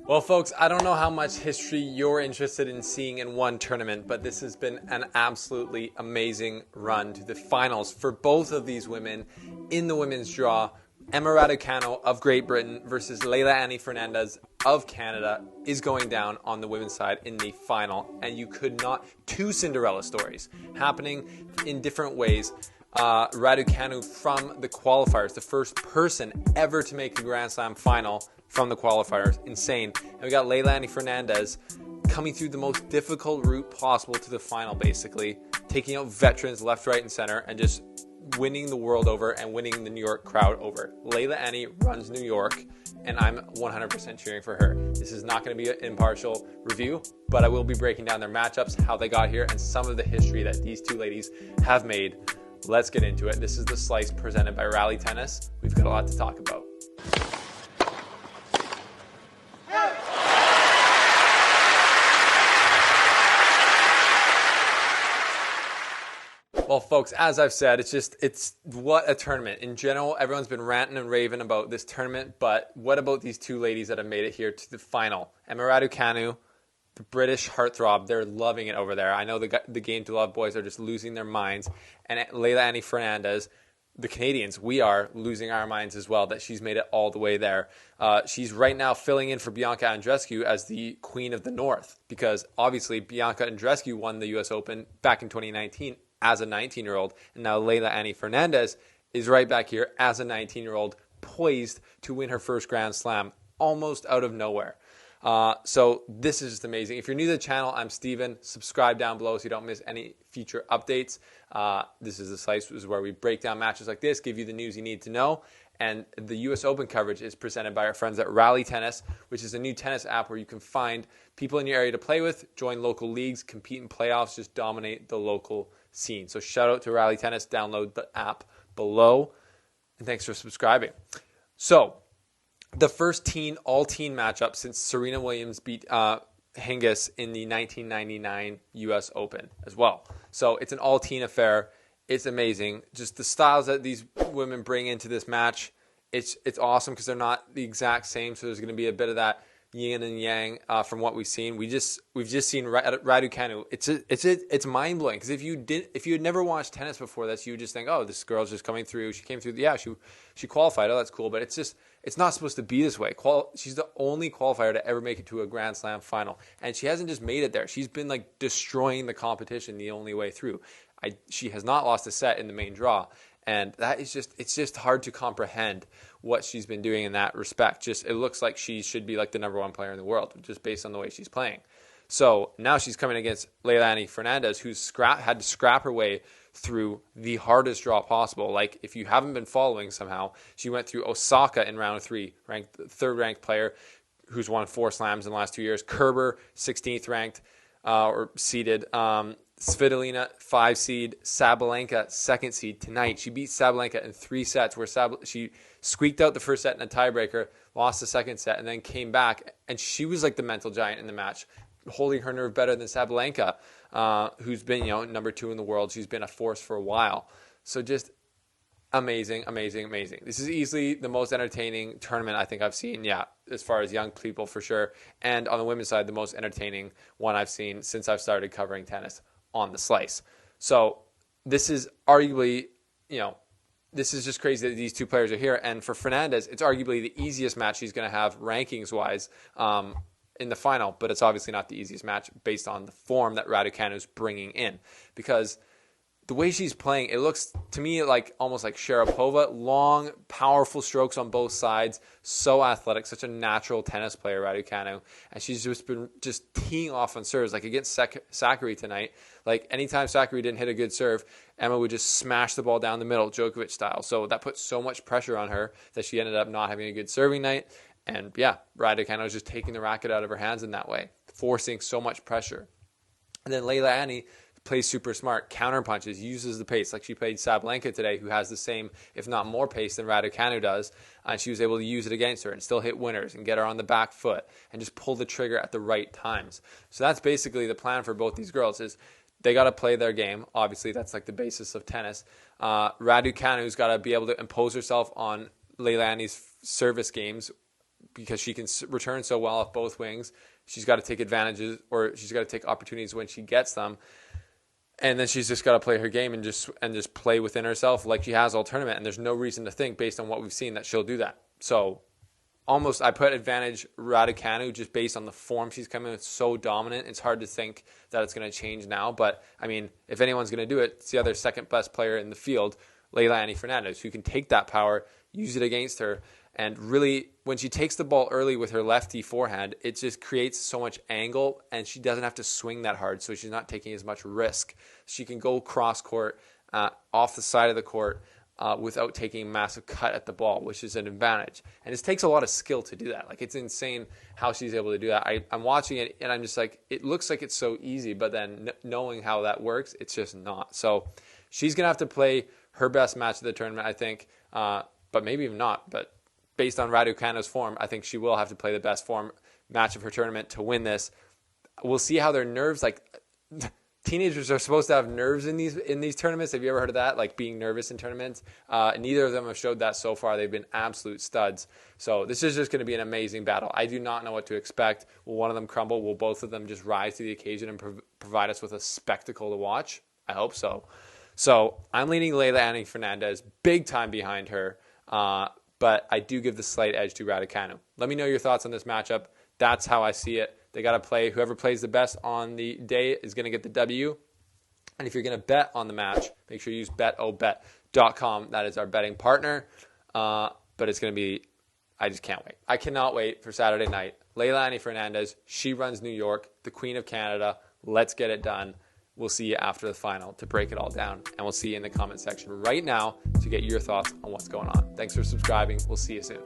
Well, folks, I don't know how much history you're interested in seeing in one tournament, but this has been an absolutely amazing run to the finals for both of these women in the women's draw. Emma Raducanu of Great Britain versus Leila Annie Fernandez of Canada is going down on the women's side in the final, and you could not, two Cinderella stories happening in different ways. Raducanu from the qualifiers, the first person ever to make the Grand Slam final from the qualifiers, insane. And we got Leila Annie Fernandez coming through the most difficult route possible to the final, basically taking out veterans left, right, and center, and just winning the world over and winning the New York crowd over. Leila Annie runs New York, and I'm 100% cheering for her. This is not going to be an impartial review, but I will be breaking down their matchups, how they got here, and some of the history that these two ladies have made. Let's get into it. This is the slice presented by Rally Tennis. We've got a lot to talk about. Well, folks, as I've said, it's what a tournament. In general, everyone's been ranting and raving about this tournament, but what about these two ladies that have made it here to the final? Emma Raducanu, the British heartthrob, they're loving it over there. I know the Game to Love boys are just losing their minds. And Leila Annie Fernandez, the Canadians, we are losing our minds as well that she's made it all the way there. She's right now filling in for Bianca Andreescu as the Queen of the North, because obviously Bianca Andreescu won the U.S. Open back in 2019 as a 19-year-old, and now Leila Annie Fernandez is right back here as a 19-year-old, poised to win her first Grand Slam almost out of nowhere. So this is just amazing. If you're new to the channel, I'm Steven. Subscribe down below so you don't miss any future updates. This is the slice. This is where we break down matches like this, give you the news you need to know. And the U.S. Open coverage is presented by our friends at Rally Tennis, which is a new tennis app where you can find people in your area to play with, join local leagues, compete in playoffs, just dominate the local scene. So shout out to Rally Tennis. Download the app below. And thanks for subscribing. So the first all-teen matchup since Serena Williams beat Hingis in the 1999 U.S. Open as well. So it's an all-teen affair. It's amazing. Just the styles that these women bring into this match, it's awesome because they're not the exact same. So there's going to be a bit of that yin and yang from what we've seen. We've just seen Raducanu. It's mind blowing because if you had never watched tennis before this, you would just think, oh, this girl's just coming through. She came through. Yeah, she qualified. Oh, that's cool. But it's not supposed to be this way. She's the only qualifier to ever make it to a Grand Slam final, and she hasn't just made it there. She's been like destroying the competition the only way through. She has not lost a set in the main draw, and that is it's just hard to comprehend what she's been doing in that respect. It looks like she should be like the number one player in the world, just based on the way she's playing. So now she's coming against Leila Annie Fernandez, who's had to scrap her way through the hardest draw possible. Like, if you haven't been following somehow, she went through Osaka in round 3, third-ranked player who's won 4 slams in the last 2 years. Kerber, 16th ranked or seeded. Svitolina, 5 seed. Sabalenka, 2nd seed. Tonight, she beat Sabalenka in 3 sets, where she squeaked out the first set in a tiebreaker, lost the second set, and then came back. And she was like the mental giant in the match, holding her nerve better than Sabalenka, who's been number 2 in the world. She's been a force for a while. So just amazing, amazing, amazing. This is easily the most entertaining tournament I think I've seen, as far as young people for sure. And on the women's side, the most entertaining one I've seen since I've started covering tennis on the slice. So this is arguably, this is just crazy that these two players are here. And for Fernandez, it's arguably the easiest match she's going to have rankings-wise in the final, but it's obviously not the easiest match based on the form that Raducanu is bringing in, because the way she's playing, it looks to me like almost like Sharapova. Long, powerful strokes on both sides. So athletic, such a natural tennis player, Raducanu. And she's just been teeing off on serves. Like against Sakkari tonight, like anytime Sakkari didn't hit a good serve, Emma would just smash the ball down the middle, Djokovic style. So that put so much pressure on her that she ended up not having a good serving night. And Raducanu was just taking the racket out of her hands in that way, forcing so much pressure. And then Leila Annie plays super smart, counter punches, uses the pace. Like she played Sabalenka today, who has the same, if not more pace than Raducanu does. And she was able to use it against her and still hit winners and get her on the back foot and just pull the trigger at the right times. So that's basically the plan for both these girls is they got to play their game. Obviously, that's like the basis of tennis. Raducanu's got to be able to impose herself on Leila Annie's service games because she can return so well off both wings. She's got to take advantages, or she's got to take opportunities when she gets them. And then she's just got to play her game and just play within herself like she has all tournament. And there's no reason to think, based on what we've seen, that she'll do that. So almost I put advantage Raducanu just based on the form she's coming with. So dominant. It's hard to think that it's going to change now. But, I mean, if anyone's going to do it, it's the other second best player in the field, Leilani Fernandez, who can take that power, use it against her. And really, when she takes the ball early with her lefty forehand, it just creates so much angle, and she doesn't have to swing that hard, so she's not taking as much risk. She can go cross-court, off the side of the court, without taking a massive cut at the ball, which is an advantage. And it takes a lot of skill to do that. Like, it's insane how she's able to do that. I'm watching it, and I'm just like, it looks like it's so easy, but then knowing how that works, it's just not. So she's going to have to play her best match of the tournament, I think, but maybe even not, but based on Raducanu's form, I think she will have to play the best form match of her tournament to win this. We'll see how their nerves, like, teenagers are supposed to have nerves in these tournaments. Have you ever heard of that? Like, being nervous in tournaments? Neither of them have showed that so far. They've been absolute studs. So this is just going to be an amazing battle. I do not know what to expect. Will one of them crumble? Will both of them just rise to the occasion and provide us with a spectacle to watch? I hope so. So I'm leaning Leilani Fernandez big time behind her. But I do give the slight edge to Raducanu. Let me know your thoughts on this matchup. That's how I see it. They got to play. Whoever plays the best on the day is going to get the W. And if you're going to bet on the match, make sure you use betobet.com. That is our betting partner. But it's going to be, I just can't wait. I cannot wait for Saturday night. Leilani Fernandez, she runs New York, the Queen of Canada. Let's get it done. We'll see you after the final to break it all down. And we'll see you in the comment section right now to get your thoughts on what's going on. Thanks for subscribing. We'll see you soon.